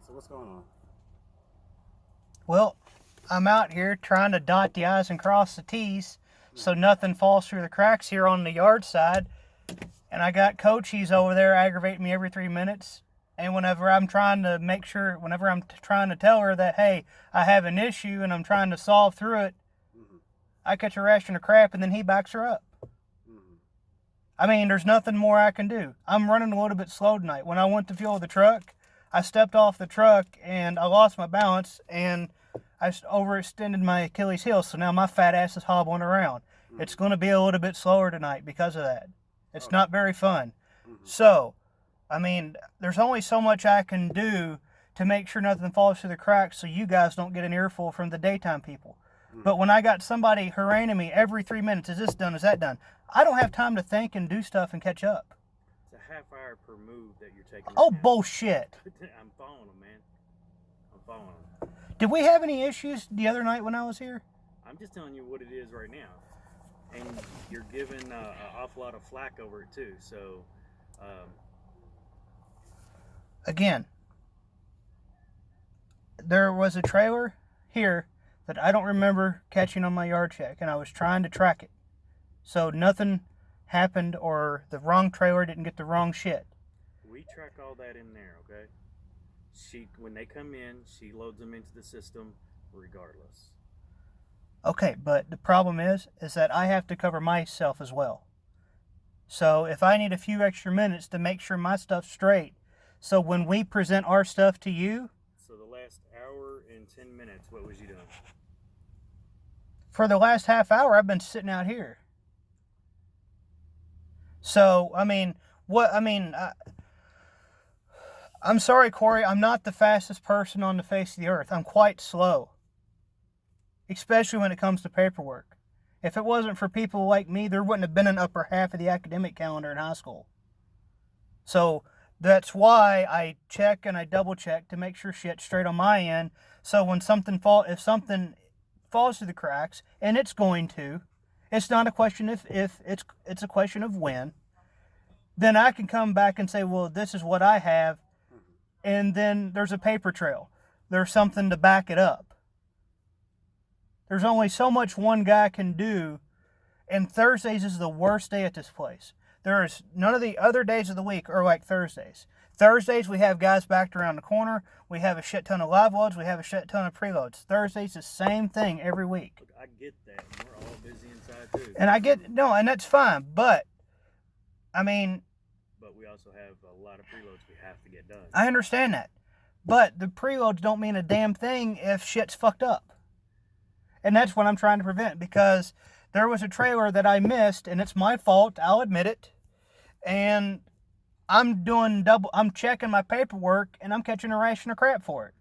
So what's going on? Well, I'm out here trying to dot the I's and cross the T's so nothing falls through the cracks here on the yard side. And I got Coach, he's over there aggravating me every 3 minutes. And whenever I'm trying to trying to tell her that, hey, I have an issue and I'm trying to solve through it, I catch a ration of crap and then he backs her up. I mean, there's nothing more I can do. I'm running a little bit slow tonight. When I went to fuel the truck, I stepped off the truck and I lost my balance and I overextended my Achilles heel. So now my fat ass is hobbling around. It's going to be a little bit slower tonight because of that. It's not very fun. So, I mean, there's only so much I can do to make sure nothing falls through the cracks so you guys don't get an earful from the daytime people. But when I got somebody haranguing me every 3 minutes, is this done, is that done? I don't have time to think and do stuff and catch up. It's a half hour per move that you're taking. Oh, bullshit. I'm following them, man. I'm following them. Did we have any issues the other night when I was here? I'm just telling you what it is right now. And you're giving an awful lot of flack over it, too. So, Again, there was a trailer here that I don't remember catching on my yard check, and I was trying to track it. So nothing happened or the wrong trailer didn't get the wrong shit. We track all that in there, okay? When they come in, she loads them into the system regardless. Okay, but the problem is that I have to cover myself as well. So if I need a few extra minutes to make sure my stuff's straight, so when we present our stuff to you... So the last hour and 10 minutes, what was you doing? For the last half hour, I've been sitting out here. So, I'm sorry, Corey, I'm not the fastest person on the face of the earth. I'm quite slow. Especially when it comes to paperwork. If it wasn't for people like me, there wouldn't have been an upper half of the academic calendar in high school. So, that's why I check and I double check to make sure shit's straight on my end. So when if something falls through the cracks, and it's going to, it's not a question if it's a question of when, then I can come back and say, well, this is what I have, and then there's a paper trail. There's something to back it up. There's only so much one guy can do, and Thursdays is the worst day at this place. There's none of the other days of the week are like Thursdays. Thursdays, we have guys backed around the corner. We have a shit ton of live loads. We have a shit ton of preloads. Thursdays, the same thing every week. Look, I get that. We're all busy inside, too. And that's fine. But, I mean... But we also have a lot of preloads we have to get done. I understand that. But the preloads don't mean a damn thing if shit's fucked up. And that's what I'm trying to prevent, because there was a trailer that I missed, and it's my fault, I'll admit it. And I'm checking my paperwork, and I'm catching a ration of crap for it.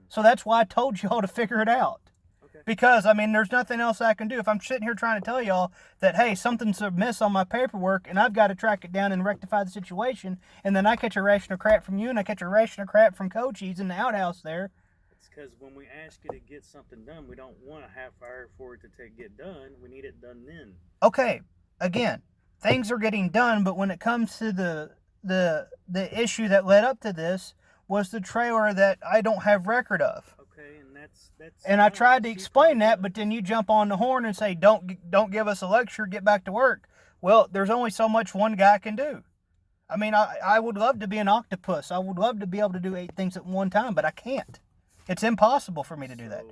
So that's why I told y'all to figure it out. Okay. Because, there's nothing else I can do. If I'm sitting here trying to tell y'all that, hey, something's amiss on my paperwork, and I've got to track it down and rectify the situation, and then I catch a ration of crap from you, and I catch a ration of crap from Coach, he's in the outhouse there. It's because when we ask you to get something done, we don't want a half hour for it to get done. We need it done then. Okay, again, things are getting done, but when it comes to the issue that led up to this was the trailer that I don't have record of. Okay, and that's and I tried to explain that, but then you jump on the horn and say, don't give us a lecture, get back to work. Well, there's only so much one guy can do. I would love to be an octopus. I would love to be able to do 8 things at one time, but I can't. It's impossible for me to do that.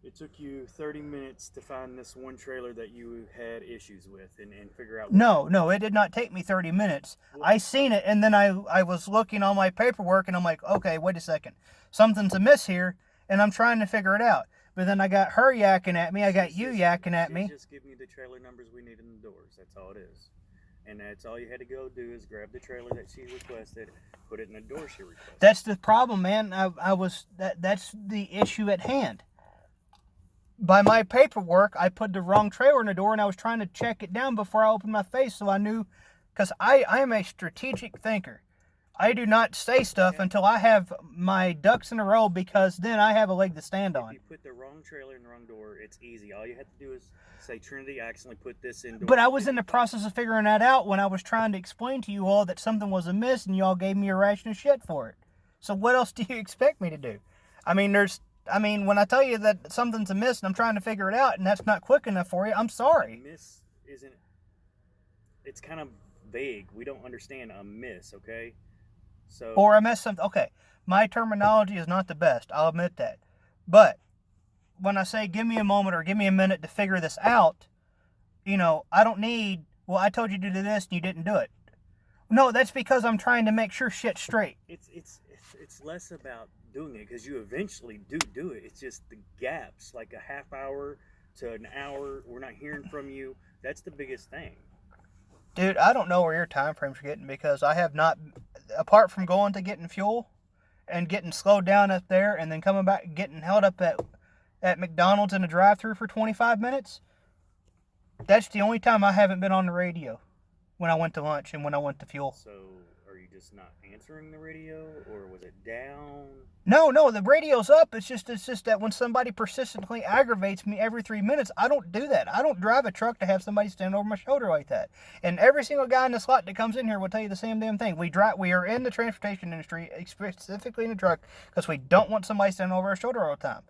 It took you 30 minutes to find this one trailer that you had issues with and figure out... No, it did not take me 30 minutes. I seen it, and then I was looking on my paperwork, and I'm like, okay, wait a second. Something's amiss here, and I'm trying to figure it out. But then I got her yakking at me. I got you yakking at me. Just give me the trailer numbers we need in the doors. That's all it is. And that's all you had to go do is grab the trailer that she requested, put it in the door she requested. That's the problem, man. That's the issue at hand. By my paperwork, I put the wrong trailer in the door, and I was trying to check it down before I opened my face, so I knew, because I am a strategic thinker. I do not say stuff until I have my ducks in a row, because then I have a leg to stand on. If you put the wrong trailer in the wrong door, it's easy. All you have to do is say, Trinity accidentally put this in door. But I was in the process of figuring that out when I was trying to explain to you all that something was amiss, and y'all gave me a ration of shit for it. So what else do you expect me to do? I mean, when I tell you that something's amiss and I'm trying to figure it out and that's not quick enough for you, I'm sorry. Miss isn't. It's kind of vague. We don't understand a miss, okay? So. Or I messed something. Okay, my terminology is not the best. I'll admit that. But when I say give me a moment or give me a minute to figure this out, I don't need, well, I told you to do this and you didn't do it. No, that's because I'm trying to make sure shit's straight. It's less about doing it because you eventually do it. It's just the gaps, like a half hour to an hour. We're not hearing from you. That's the biggest thing. Dude, I don't know where your time frames are getting because I have not, apart from going to getting fuel and getting slowed down up there and then coming back getting held up at McDonald's in a drive-thru for 25 minutes. That's the only time I haven't been on the radio, when I went to lunch and when I went to fuel. So, are you just not answering the radio, or was it down? No, the radio's up. It's just that when somebody persistently aggravates me every 3 minutes, I don't do that. I don't drive a truck to have somebody stand over my shoulder like that. And every single guy in the slot that comes in here will tell you the same damn thing. We are in the transportation industry, specifically in the truck, because we don't want somebody standing over our shoulder all the time.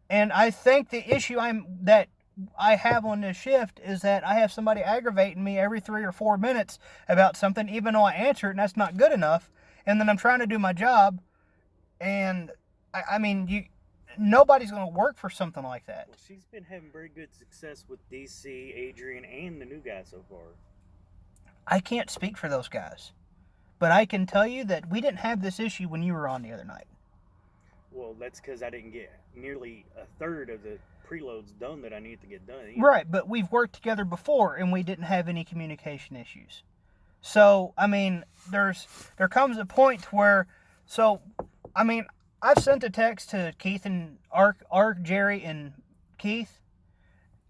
And I think the issue that I have on this shift is that I have somebody aggravating me every 3 or 4 minutes about something, even though I answer it and that's not good enough. And then I'm trying to do my job, and nobody's going to work for something like that. Well, she's been having very good success with DC, Adrian, and the new guy so far. I can't speak for those guys, but I can tell you that we didn't have this issue when you were on the other night. Well, that's because I didn't get nearly a third of the preloads done that I need to get done. Either. Right, but we've worked together before and we didn't have any communication issues. So, there comes a point where, I've sent a text to Keith and Ark, Jerry, and Keith,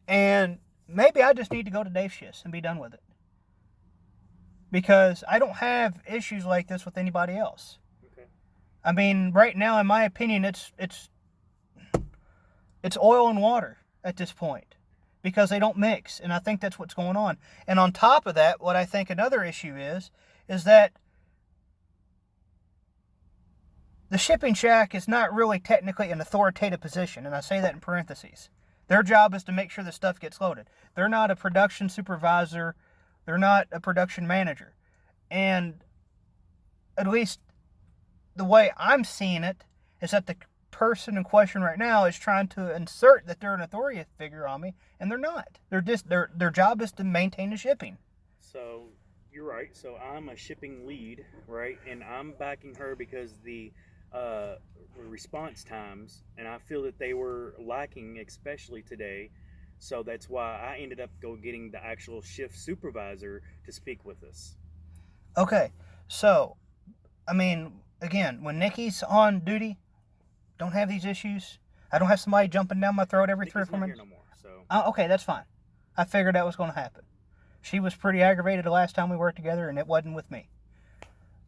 and maybe I just need to go to Dave's shifts and be done with it. Because I don't have issues like this with anybody else. Okay. Right now, in my opinion, it's oil and water at this point because they don't mix, and I think that's what's going on. And on top of that, what I think another issue is that the shipping shack is not really technically an authoritative position, and I say that in parentheses. Their job is to make sure the stuff gets loaded. They're not a production supervisor. They're not a production manager. And at least the way I'm seeing it is that the person in question right now is trying to insert that they're an authority figure on me, and they're not. They're just their job is to maintain the shipping. So you're right. So I'm a shipping lead, right? And I'm backing her because the response times, and I feel that they were lacking, especially today. So that's why I ended up getting the actual shift supervisor to speak with us. Okay, so again, when Nikki's on duty, don't have these issues. I don't have somebody jumping down my throat every 3 or 4 minutes. Not here no more, so. Okay, that's fine. I figured that was going to happen. She was pretty aggravated the last time we worked together, and it wasn't with me.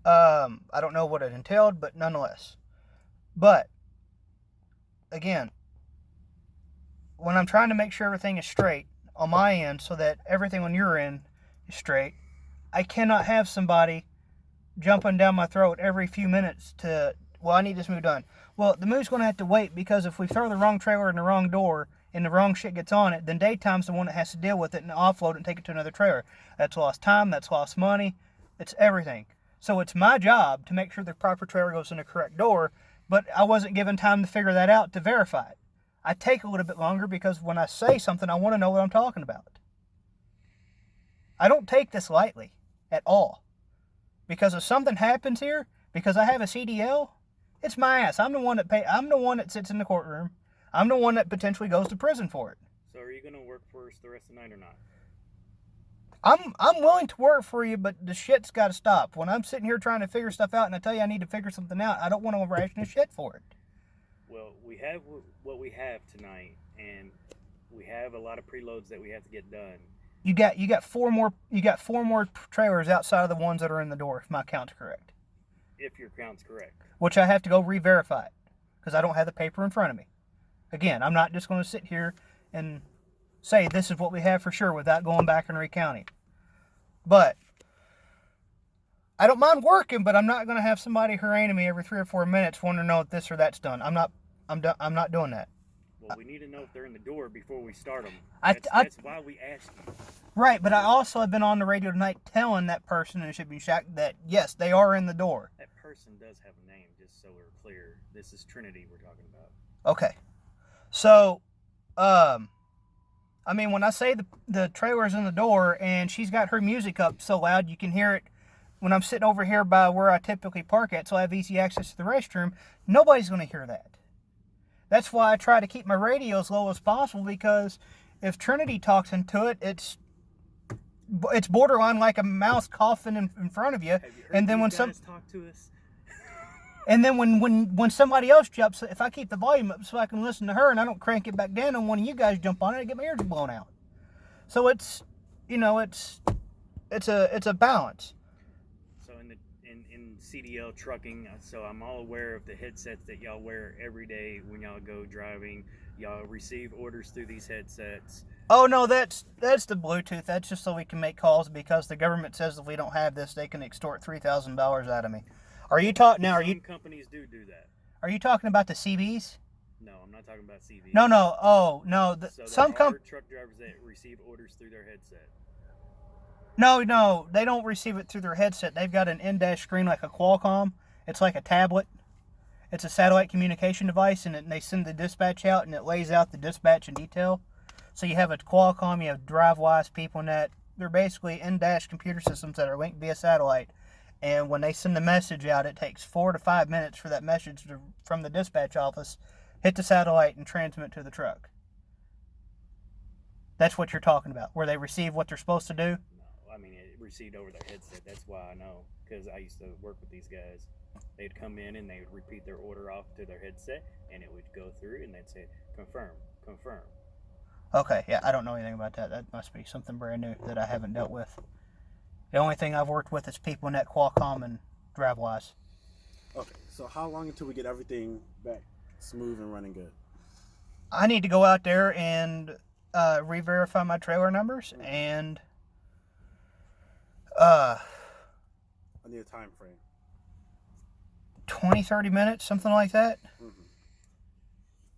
I don't know what it entailed, but nonetheless. But, again, when I'm trying to make sure everything is straight on my end so that everything on your end is straight, I cannot have somebody jumping down my throat every few minutes I need this move done. Well, the move's going to have to wait because if we throw the wrong trailer in the wrong door and the wrong shit gets on it, then daytime's the one that has to deal with it and offload it and take it to another trailer. That's lost time, that's lost money, it's everything. So it's my job to make sure the proper trailer goes in the correct door, but I wasn't given time to figure that out to verify it. I take a little bit longer because when I say something, I want to know what I'm talking about. I don't take this lightly at all. Because if something happens here, because I have a CDL, it's my ass. I'm the one that sits in the courtroom. I'm the one that potentially goes to prison for it. So are you going to work for us the rest of the night or not? I'm willing to work for you, but the shit's got to stop. When I'm sitting here trying to figure stuff out and I tell you I need to figure something out, I don't want to ration the shit for it. Well, we have what we have tonight, and we have a lot of preloads that we have to get done. You got four more trailers outside of the ones that are in the door, if my count's correct. If your count's correct. Which I have to go re-verify it because I don't have the paper in front of me. Again, I'm not just going to sit here and say this is what we have for sure without going back and recounting. But I don't mind working, but I'm not going to have somebody haranguing me every 3 or 4 minutes wanting to know if this or that's done. I'm not doing that. Well, we need to know if they're in the door before we start them. I- That's why we asked you. Right, but I also have been on the radio tonight telling that person in the shipping shack that, yes, they are in the door. That person does have a name, just so we're clear. This is Trinity we're talking about. Okay. So, I mean, when I say the trailer's in the door and she's got her music up so loud you can hear it when I'm sitting over here by where I typically park at, so I have easy access to the restroom, nobody's going to hear that. That's why I try to keep my radio as low as possible, because if Trinity talks into it, it's borderline like a mouse coughing in front of you. Have you heard And then these when guys talk to us? And then when somebody else jumps, if I keep the volume up so I can listen to her and I don't crank it back down and one of you guys jump on it, I get my ears blown out. So it's a balance. So in CDL trucking, so I'm all aware of the headsets that y'all wear every day when y'all go driving. Y'all receive orders through these headsets. Oh no, that's the Bluetooth. That's just so we can make calls, because the government says if we don't have this, they can extort $3,000 out of me. Are you talking now? Some companies do that. Are you talking about the CBs? No, I'm not talking about CV. No. Oh no. So Some truck drivers that receive orders through their headset. No, they don't receive it through their headset. They've got an in-dash screen like a Qualcomm. It's like a tablet. It's a satellite communication device, and they send the dispatch out, and it lays out the dispatch in detail. So you have a Qualcomm, you have DriveWise, PeopleNet. They're basically in-dash computer systems that are linked via satellite. And when they send the message out, it takes 4 to 5 minutes for that message from the dispatch office hit the satellite and transmit to the truck. That's what you're talking about, where they receive what they're supposed to do? No, I mean, it received over their headset. That's why I know, because I used to work with these guys. They'd come in and they would repeat their order off to their headset, and it would go through, and they'd say, confirm. Okay, yeah, I don't know anything about that. That must be something brand new that I haven't dealt with. The only thing I've worked with is PeopleNet, Qualcomm, and DriveWise. Okay, so how long until we get everything back smooth and running good? I need to go out there and re-verify my trailer numbers, and I need a time frame. 20-30 minutes, something like that. Mm-hmm.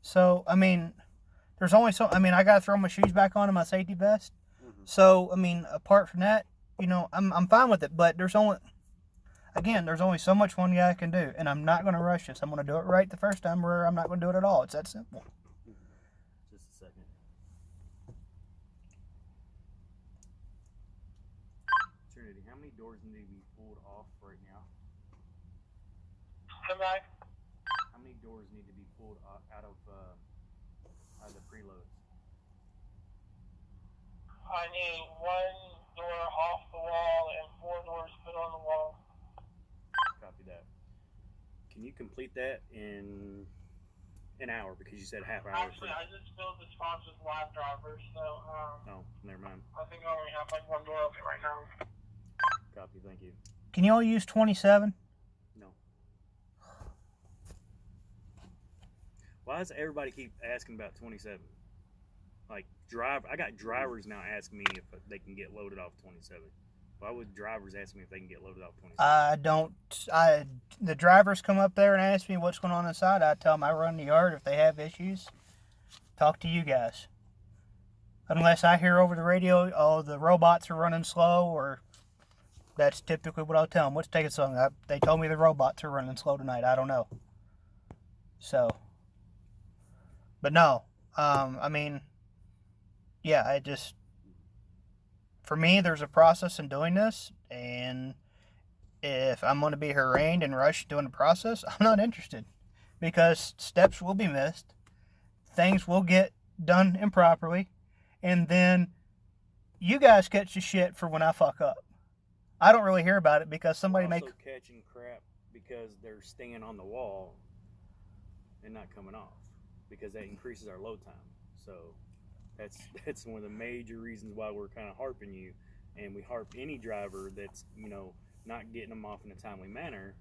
So, I mean, there's only so... I mean, I got to throw my shoes back on and my safety vest. Mm-hmm. So, I mean, apart from that, I'm fine with it, but there's only so much one guy can do, and I'm not going to rush this. I'm going to do it right the first time, or I'm not going to do it at all. It's that simple. Just a second. Trinity, how many doors need to be pulled off right now? Come back. How many doors need to be pulled out of the preloads? I need 1 door off the wall and 4 doors put on the wall. Copy that. Can you complete that in an hour? Because you said half hour. Actually, I just filled the spots with live drivers, so Oh, never mind. I think I only have like 1 door open right now. Copy. Thank you. Can you all use 27? No. Why does everybody keep asking about 27? Like I got drivers now asking me if they can get loaded off 27. Why would drivers ask me if they can get loaded off 27? The drivers come up there and ask me what's going on inside. I tell them I run the yard. If they have issues, talk to you guys. Unless I hear over the radio, oh, the robots are running slow, or that's typically what I'll tell them. What's taking so long? They told me the robots are running slow tonight. I don't know. So, but no, I mean, yeah, for me, there's a process in doing this, and if I'm going to be harangued and rushed doing the process, I'm not interested, because steps will be missed, things will get done improperly, and then you guys catch the shit for when I fuck up. I don't really hear about it because somebody We're also catching crap because they're staying on the wall and not coming off, because that increases our load time. So that's one of the major reasons why we're kind of harping you, and we harp any driver that's not getting them off in a timely manner.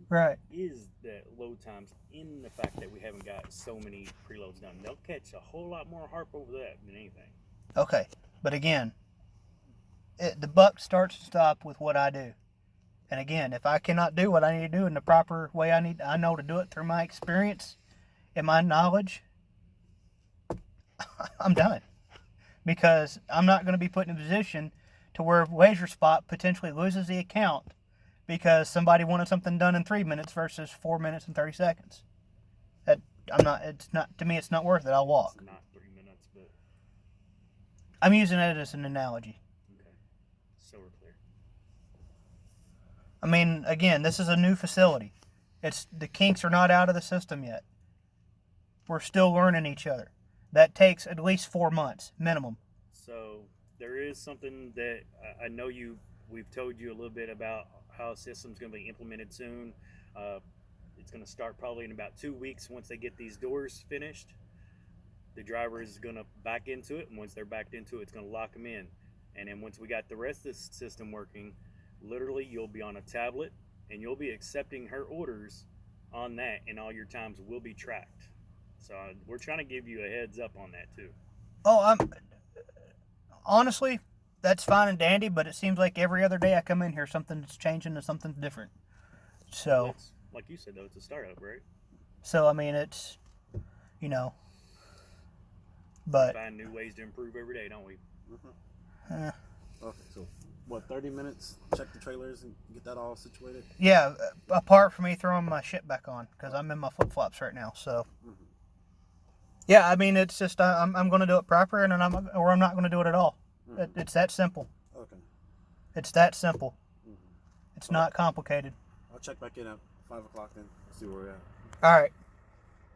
right. Is that load times in the fact that we haven't got so many preloads done. They'll catch a whole lot more harp over that than anything. Okay, but again, the buck starts to stop with what I do. And again, if I cannot do what I need to do in the proper way I know to do it through my experience and my knowledge, I'm done. Because I'm not going to be put in a position to where Wager Spot potentially loses the account because somebody wanted something done in 3 minutes versus 4 minutes and 30 seconds. To me, it's not worth it. I'll walk. It's not 3 minutes, but I'm using it as an analogy. okay. So we're clear. I mean, again, this is a new facility. The kinks are not out of the system yet. We're still learning each other. That takes at least 4 months minimum. So there is something that I know we've told you a little bit about how a system's going to be implemented soon. It's going to start probably in about 2 weeks once they get these doors finished. The driver is going to back into it, and once they're backed into it, it's going to lock them in. And then once we got the rest of the system working, literally you'll be on a tablet and you'll be accepting her orders on that, and all your times will be tracked. So we're trying to give you a heads up on that too. Oh, honestly, that's fine and dandy, but it seems like every other day I come in here, something's changing and something's different. So, It's, like you said though, it's a startup, right? so I mean, it's, you know, but We find new ways to improve every day, don't we? Mm-hmm. Okay, so what, 30 minutes? Check the trailers and get that all situated? yeah, apart from me throwing my shit back on because I'm in my flip flops right now. So, Mm-hmm. yeah, I mean, it's just I'm going to do it proper, and I'm not going to do it at all. Mm-hmm. It's that simple. Okay. It's that simple. Mm-hmm. It's not complicated. I'll check back in at 5 o'clock then, see where we're at. All right.